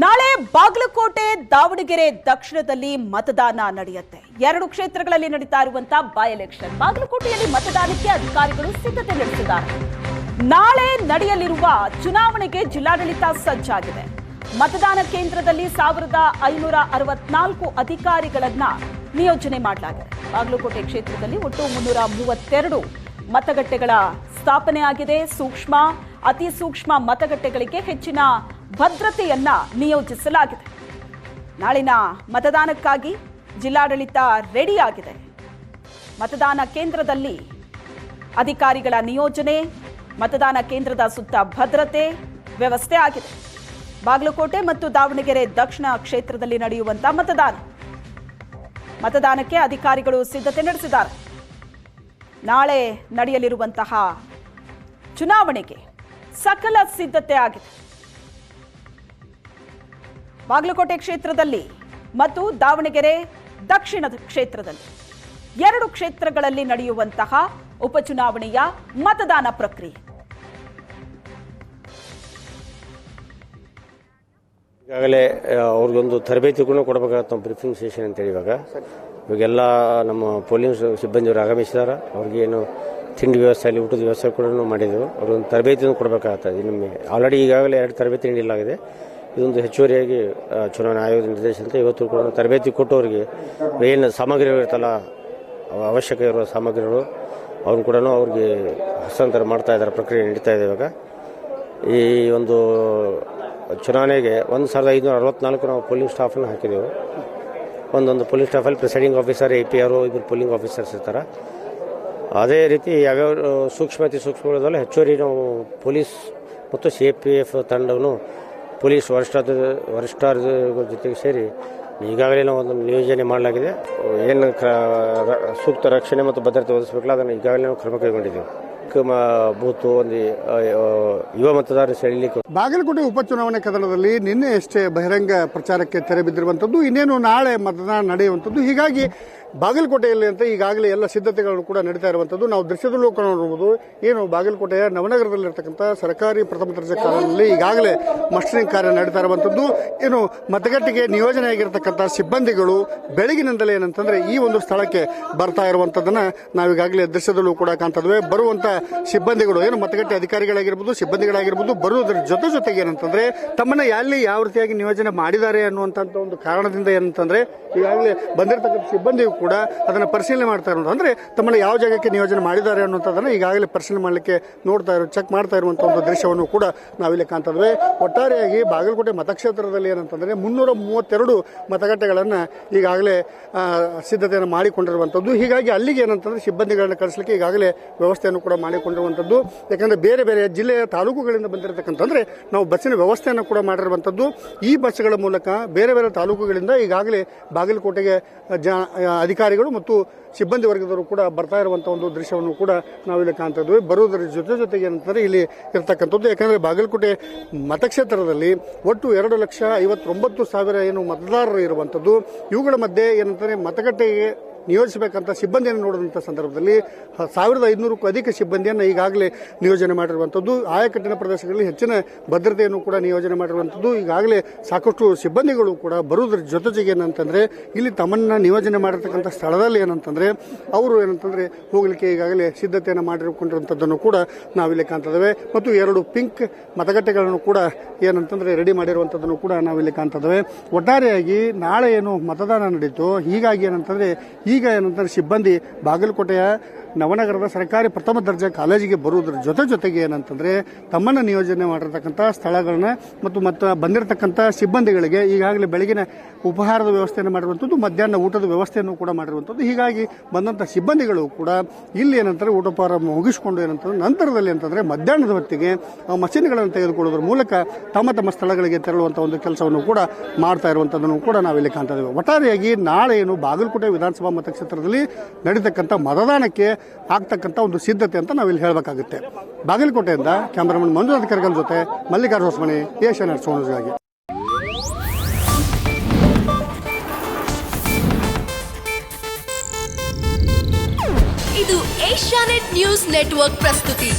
ನಾಳೆ ಬಾಗಲಕೋಟೆ ದಾವಣಗೆರೆ ದಕ್ಷಿಣದಲ್ಲಿ ಮತದಾನ ನಡೆಯುತ್ತೆ. 2 ಕ್ಷೇತ್ರಗಳಲ್ಲಿ ನಡೀತಾ ಇರುವಂತಹ ಬೈ ಎಲೆಕ್ಷನ್. ಬಾಗಲಕೋಟೆಯಲ್ಲಿ ಮತದಾನಕ್ಕೆ ಅಧಿಕಾರಿಗಳು ಸಿದ್ಧತೆ ನಡೆಸಿದ್ದಾರೆ. ನಾಳೆ ನಡೆಯಲಿರುವ ಚುನಾವಣೆಗೆ ಜಿಲ್ಲಾಡಳಿತ ಸಜ್ಜಾಗಿದೆ. ಮತದಾನ ಕೇಂದ್ರದಲ್ಲಿ 1564 ಅಧಿಕಾರಿಗಳನ್ನ ನಿಯೋಜನೆ ಮಾಡಲಾಗಿದೆ. ಬಾಗಲಕೋಟೆ ಕ್ಷೇತ್ರದಲ್ಲಿ ಒಟ್ಟು 332 ಮತಗಟ್ಟೆಗಳ ಸ್ಥಾಪನೆ ಆಗಿದೆ. ಸೂಕ್ಷ್ಮ, ಅತಿ ಸೂಕ್ಷ್ಮ ಮತಗಟ್ಟೆಗಳಿಗೆ ಹೆಚ್ಚಿನ ಭದ್ರತೆಯನ್ನ ನಿಯೋಜಿಸಲಾಗಿದೆ. ನಾಳಿನ ಮತದಾನಕ್ಕಾಗಿ ಜಿಲ್ಲಾಡಳಿತ ರೆಡಿಯಾಗಿದೆ. ಮತದಾನ ಕೇಂದ್ರದಲ್ಲಿ ಅಧಿಕಾರಿಗಳ ನಿಯೋಜನೆ, ಮತದಾನ ಕೇಂದ್ರದ ಸುತ್ತ ಭದ್ರತೆ ವ್ಯವಸ್ಥೆ ಆಗಿದೆ. ಬಾಗಲಕೋಟೆ ಮತ್ತು ದಾವಣಗೆರೆ ದಕ್ಷಿಣ ಕ್ಷೇತ್ರದಲ್ಲಿ ನಡೆಯುವಂತಹ ಮತದಾನಕ್ಕೆ ಅಧಿಕಾರಿಗಳು ಸಿದ್ಧತೆ ನಡೆಸಿದ್ದಾರೆ. ನಾಳೆ ನಡೆಯಲಿರುವಂತಹ ಚುನಾವಣೆಗೆ ಸಕಲ ಸಿದ್ಧತೆ ಆಗಿದೆ. ಬಾಗಲಕೋಟೆ ಕ್ಷೇತ್ರದಲ್ಲಿ ಮತ್ತು ದಾವಣಗೆರೆ ದಕ್ಷಿಣದ ಕ್ಷೇತ್ರದಲ್ಲಿ 2 ಕ್ಷೇತ್ರಗಳಲ್ಲಿ ನಡೆಯುವಂತಹ ಉಪಚುನಾವಣೆಯ ಮತದಾನ ಪ್ರಕ್ರಿಯೆ. ಈಗಾಗಲೇ ಅವ್ರಿಗೊಂದು ತರಬೇತಿ ಕೂಡ ಕೊಡಬೇಕಾಗತ್ತೆ, ಬ್ರೀಫಿಂಗ್ ಸೆಷನ್ ಅಂತೇಳಿ. ಇವಾಗೆಲ್ಲ ನಮ್ಮ ಪೊಲೀಸ್ ಸಿಬ್ಬಂದಿಯವರು ಆಗಮಿಸಿದ್ದಾರೆ. ಅವ್ರಿಗೇನು ತಿಂಡಿ ವ್ಯವಸ್ಥೆ ಅಲ್ಲಿ ಊಟದ ವ್ಯವಸ್ಥೆ ಕೂಡ ಮಾಡಿದ್ದೆವು. ಅವ್ರಿಗೊಂದು ತರಬೇತಿಯನ್ನು ಕೊಡಬೇಕಾಗ್ತದೆ. ನಿಮಗೆ ಆಲ್ರೆಡಿ ಈಗಾಗಲೇ 2 ತರಬೇತಿ ನೀಡಲಾಗಿದೆ. ಇದೊಂದು ಹೆಚ್ಚುವರಿಯಾಗಿ ಚುನಾವಣಾ ಆಯೋಗದ ನಿರ್ದೇಶನದಂತೆ ಇವತ್ತು ಕೂಡ ತರಬೇತಿ ಕೊಟ್ಟು ಅವರಿಗೆ ಏನು ಸಾಮಗ್ರಿಗಳು ಇರ್ತಲ್ಲ, ಅವಶ್ಯಕ ಇರುವ ಸಾಮಗ್ರಿಗಳು ಅವ್ರನ್ನ ಕೂಡ ಅವ್ರಿಗೆ ಹಸ್ತಾಂತರ ಮಾಡ್ತಾ ಇದ್ದಾರೆ. ಪ್ರಕ್ರಿಯೆ ನಡೀತಾ ಇದೆ. ಇವಾಗ ಈ ಒಂದು ಚುನಾವಣೆಗೆ 1564 ನಾವು ಪೋಲಿಂಗ್ ಸ್ಟಾಫನ್ನು ಹಾಕಿದೆವು. ಒಂದೊಂದು ಪೋಲಿಂಗ್ ಸ್ಟಾಫಲ್ಲಿ presiding officer, APR, 2 polling officers ಇರ್ತಾರೆ. ಅದೇ ರೀತಿ ಯಾವ್ಯಾವ ಅತಿ ಸೂಕ್ಷ್ಮಗಳಲ್ಲ ಹೆಚ್ಚುವರಿ ನಾವು ಪೊಲೀಸ್ ಮತ್ತು CAPF ತಂಡವನ್ನು ಪೊಲೀಸ್ ವರಿಷ್ಠರ ಜೊತೆಗೆ ಸೇರಿ ಈಗಾಗಲೇ ನಾವು ಒಂದು ನಿಯೋಜನೆ ಮಾಡಲಾಗಿದೆ. ಏನು ಸೂಕ್ತ ರಕ್ಷಣೆ ಮತ್ತು ಭದ್ರತೆ ಒದಗಿಸಬೇಕಲ್ಲ ಅದನ್ನು ಈಗಾಗಲೇ ನಾವು ಕ್ರಮ ಕೈಗೊಂಡಿದ್ದೇವೆ. ಬೂತು ಒಂದು ಯುವ ಮತದಾರರು ಸೆಳೆಯಲಿಕ್ಕೆ. ಬಾಗಲಕೋಟೆ ಉಪಚುನಾವಣೆ ಕದನದಲ್ಲಿ ನಿನ್ನೆಯಷ್ಟೇ ಬಹಿರಂಗ ಪ್ರಚಾರಕ್ಕೆ ತೆರೆ ಬಿದ್ದಿರುವಂಥದ್ದು, ಇನ್ನೇನು ನಾಳೆ ಮತದಾನ ನಡೆಯುವಂಥದ್ದು. ಹೀಗಾಗಿ ಬಾಗಲಕೋಟೆಯಲ್ಲಿ ಅಂತ ಈಗಾಗಲೇ ಎಲ್ಲ ಸಿದ್ಧತೆಗಳನ್ನು ಕೂಡ ನಡೀತಾ ಇರುವಂಥದ್ದು ನಾವು ದೃಶ್ಯದಲ್ಲೂ ಕಾಣಬಹುದು. ಏನು ಬಾಗಲಕೋಟೆಯ ನವನಗರದಲ್ಲಿರ್ತಕ್ಕಂಥ ಸರ್ಕಾರಿ ಪ್ರಥಮ ದರ್ಜೆ ಕಾಲೇಜಿನಲ್ಲಿ ಈಗಾಗಲೇ ಮಸ್ಟರಿಂಗ್ ಕಾರ್ಯ ನಡೀತಾ ಇರುವಂಥದ್ದು. ಏನು ಮತಗಟ್ಟೆಗೆ ನಿಯೋಜನೆಯಾಗಿರ್ತಕ್ಕಂಥ ಸಿಬ್ಬಂದಿಗಳು ಬೆಳಗಿನಿಂದಲೇ ಏನಂತಂದ್ರೆ ಈ ಒಂದು ಸ್ಥಳಕ್ಕೆ ಬರ್ತಾ ಇರುವಂಥದ್ದನ್ನ ನಾವೀಗಾಗಲೇ ದೃಶ್ಯದಲ್ಲೂ ಕೂಡ ಕಾಣ್ತಾ ಇದ್ದೇವೆ. ಬರುವಂತ ಸಿಬ್ಬಂದಿಗಳು ಏನು ಮತಗಟ್ಟೆ ಅಧಿಕಾರಿಗಳಾಗಿರ್ಬೋದು, ಸಿಬ್ಬಂದಿಗಳಾಗಿರ್ಬೋದು, ಬರುವುದರ ಜೊತೆಗೆ ಏನಂತಂದ್ರೆ ತಮ್ಮನ್ನ ಎಲ್ಲಿ ಯಾವ ರೀತಿಯಾಗಿ ನಿಯೋಜನೆ ಮಾಡಿದ್ದಾರೆ ಅನ್ನುವಂತ ಒಂದು ಕಾರಣದಿಂದ ಏನಂತಂದ್ರೆ ಈಗಾಗಲೇ ಬಂದಿರತಕ್ಕಂಥ ಸಿಬ್ಬಂದಿಯು ಕೂಡ ಅದನ್ನ ಪರಿಶೀಲನೆ ಮಾಡ್ತಾ ಇರೋದು. ಅಂದ್ರೆ ತಮ್ಮನ್ನ ಯಾವ ಜಾಗಕ್ಕೆ ನಿಯೋಜನೆ ಮಾಡಿದ್ದಾರೆ ಅನ್ನುವಂಥದ್ದನ್ನ ಈಗಾಗಲೇ ಪರಿಶೀಲನೆ ಮಾಡಲಿಕ್ಕೆ ಚೆಕ್ ಮಾಡ್ತಾ ಇರುವಂತಹ ಒಂದು ದೃಶ್ಯವನ್ನು ಕೂಡ ನಾವಿಲ್ಲಿ ಕಾಣ್ತಾ ಇದ್ದೇವೆ. ಒಟ್ಟಾರೆಯಾಗಿ ಬಾಗಲಕೋಟೆ ಮತಕ್ಷೇತ್ರದಲ್ಲಿ ಏನಂತಂದ್ರೆ 332 ಮತಗಟ್ಟೆಗಳನ್ನ ಈಗಾಗಲೇ ಸಿದ್ಧತೆಯನ್ನು ಮಾಡಿಕೊಂಡಿರುವಂತದ್ದು. ಹೀಗಾಗಿ ಅಲ್ಲಿಗೆ ಏನಂತಂದ್ರೆ ಸಿಬ್ಬಂದಿಗಳನ್ನ ಕಳಿಸಲಿಕ್ಕೆ ಈಗಾಗಲೇ ವ್ಯವಸ್ಥೆಯನ್ನು ಕೂಡ ಮಾಡಿಕೊಂಡಿರುವಂತದ್ದು. ಯಾಕಂದ್ರೆ ಬೇರೆ ಬೇರೆ ಜಿಲ್ಲೆಯ ತಾಲೂಕುಗಳಿಂದ ಬಂದಿರತಕ್ಕಂತಂದ್ರೆ ನಾವು ಬಸ್ಸಿನ ವ್ಯವಸ್ಥೆಯನ್ನು ಕೂಡ ಮಾಡಿರುವಂತದ್ದು. ಈ ಬಸ್ಗಳ ಮೂಲಕ ಬೇರೆ ಬೇರೆ ತಾಲೂಕುಗಳಿಂದ ಈಗಾಗಲೇ ಬಾಗಲಕೋಟೆಗೆ ಅಧಿಕಾರಿಗಳು ಮತ್ತು ಸಿಬ್ಬಂದಿ ವರ್ಗದವರು ಕೂಡ ಬರ್ತಾ ಇರುವಂತಹ ಒಂದು ದೃಶ್ಯವನ್ನು ಕೂಡ ನಾವಿಲ್ಲಿ ಕಾಣ್ತಾ ಇದ್ವಿ. ಬರುವುದರ ಜೊತೆಗೆ ಏನಂತಾರೆ ಇಲ್ಲಿ ಇರತಕ್ಕಂಥದ್ದು. ಯಾಕಂದ್ರೆ ಬಾಗಲಕೋಟೆ ಮತಕ್ಷೇತ್ರದಲ್ಲಿ ಒಟ್ಟು 2,59,000 ಏನು ಮತದಾರರು ಇರುವಂತದ್ದು. ಇವುಗಳ ಮಧ್ಯೆ ಏನಂತಾರೆ ಮತಗಟ್ಟೆಗೆ ನಿಯೋಜಿಸಬೇಕಂತ ಸಿಬ್ಬಂದಿಯನ್ನು ನೋಡಿದಂಥ ಸಂದರ್ಭದಲ್ಲಿ 1500ಕ್ಕೂ ಅಧಿಕ ಸಿಬ್ಬಂದಿಯನ್ನು ಈಗಾಗಲೇ ನಿಯೋಜನೆ ಮಾಡಿರುವಂಥದ್ದು. ಆಯಕಟ್ಟಿನ ಪ್ರದೇಶಗಳಲ್ಲಿ ಹೆಚ್ಚಿನ ಭದ್ರತೆಯನ್ನು ಕೂಡ ನಿಯೋಜನೆ ಮಾಡಿರುವಂಥದ್ದು. ಈಗಾಗಲೇ ಸಾಕಷ್ಟು ಸಿಬ್ಬಂದಿಗಳು ಕೂಡ ಬರುವುದರ ಜೊತೆಗೆ ಏನಂತಂದ್ರೆ ಇಲ್ಲಿ ತಮ್ಮನ್ನ ನಿಯೋಜನೆ ಮಾಡಿರ್ತಕ್ಕಂಥ ಸ್ಥಳದಲ್ಲಿ ಏನಂತಂದ್ರೆ ಅವರು ಏನಂತಂದ್ರೆ ಹೋಗಲಿಕ್ಕೆ ಈಗಾಗಲೇ ಸಿದ್ಧತೆಯನ್ನು ಮಾಡಿಕೊಂಡಿರುವಂಥದ್ದನ್ನು ಕೂಡ ನಾವಿಲ್ಲಿ ಕಾಣ್ತಾ ಇದ್ದೇವೆ. ಮತ್ತು 2 ಪಿಂಕ್ ಮತಗಟ್ಟೆಗಳನ್ನು ಕೂಡ ಏನಂತಂದ್ರೆ ರೆಡಿ ಮಾಡಿರುವಂಥದ್ದನ್ನು ಕೂಡ ನಾವಿಲ್ಲಿ ಕಾಣ್ತಾ ಇದ್ದೇವೆ. ಒಟ್ಟಾರೆಯಾಗಿ ನಾಳೆ ಏನು ಮತದಾನ ನಡೀತು, ಹೀಗಾಗಿ ಏನಂತಂದ್ರೆ ಈಗ ಏನಂತಾರೆ ಸಿಬ್ಬಂದಿ ಬಾಗಲಕೋಟೆಯ ನವನಗರದ ಸರ್ಕಾರಿ ಪ್ರಥಮ ದರ್ಜೆ ಕಾಲೇಜಿಗೆ ಬರುವುದರ ಜೊತೆಗೆ ಏನಂತಂದ್ರೆ ತಮ್ಮನ್ನ ನಿಯೋಜನೆ ಮಾಡಿರ್ತಕ್ಕಂಥ ಸ್ಥಳಗಳನ್ನ ಮತ್ತು ಬಂದಿರತಕ್ಕಂಥ ಸಿಬ್ಬಂದಿಗಳಿಗೆ ಈಗಾಗಲೇ ಬೆಳಗಿನ ಉಪಹಾರದ ವ್ಯವಸ್ಥೆಯನ್ನು ಮಾಡಿರುವಂಥದ್ದು, ಮಧ್ಯಾಹ್ನ ಊಟದ ವ್ಯವಸ್ಥೆಯನ್ನು ಕೂಡ ಮಾಡಿರುವಂಥದ್ದು. ಹೀಗಾಗಿ ಬಂದಂಥ ಸಿಬ್ಬಂದಿಗಳು ಕೂಡ ಇಲ್ಲಿ ಏನಂತಾರೆ ಊಟೋಪಹಾರ ಮುಗಿಸಿಕೊಂಡು ಏನಂತಂದ್ರೆ ನಂತರದಲ್ಲಿ ಅಂತಂದ್ರೆ ಮಧ್ಯಾಹ್ನದ ಹೊತ್ತಿಗೆ ಮಷೀನ್ಗಳನ್ನು ತೆಗೆದುಕೊಳ್ಳೋದ್ರ ಮೂಲಕ ತಮ್ಮ ಸ್ಥಳಗಳಿಗೆ ತೆರಳುವಂಥ ಒಂದು ಕೆಲಸವನ್ನು ಕೂಡ ಮಾಡ್ತಾ ಇರುವಂಥದ್ದನ್ನು ಕೂಡ ನಾವಿಲ್ಲಿ ಕಾಣ್ತಾ ಇದ್ದೇವೆ. ಒಟ್ಟಾರೆಯಾಗಿ ನಾಳೆ ಏನು ಬಾಗಲಕೋಟೆ ವಿಧಾನಸಭಾ ಮತಕ್ಷೇತ್ರದಲ್ಲಿ ನಡೀತಕ್ಕಂಥ ಮತದಾನಕ್ಕೆ ಆಗ್ತಕ್ಕಂಥ ಒಂದು ಸಿದ್ಧತೆ ಅಂತ ನಾವಿಲ್ಲಿ ಹೇಳಬೇಕಾಗುತ್ತೆ. ಬಾಗಲಕೋಟೆಯಿಂದ ಕ್ಯಾಮರಾಮನ್ ಮಂಜುನಾಥ್ ಕರ್ಗಲ್ ಜೊತೆ ಮಲ್ಲಿಕಾರ್ಜುನ ಹೊಸಮನಿ, ಏಷ್ಯಾನೆಟ್ ಸೋನೂಸ್ಗಾಗಿ. ಇದು ಏಷ್ಯಾನೆಟ್ ನ್ಯೂಸ್ ನೆಟ್ವರ್ಕ್ ಪ್ರಸ್ತುತಿ.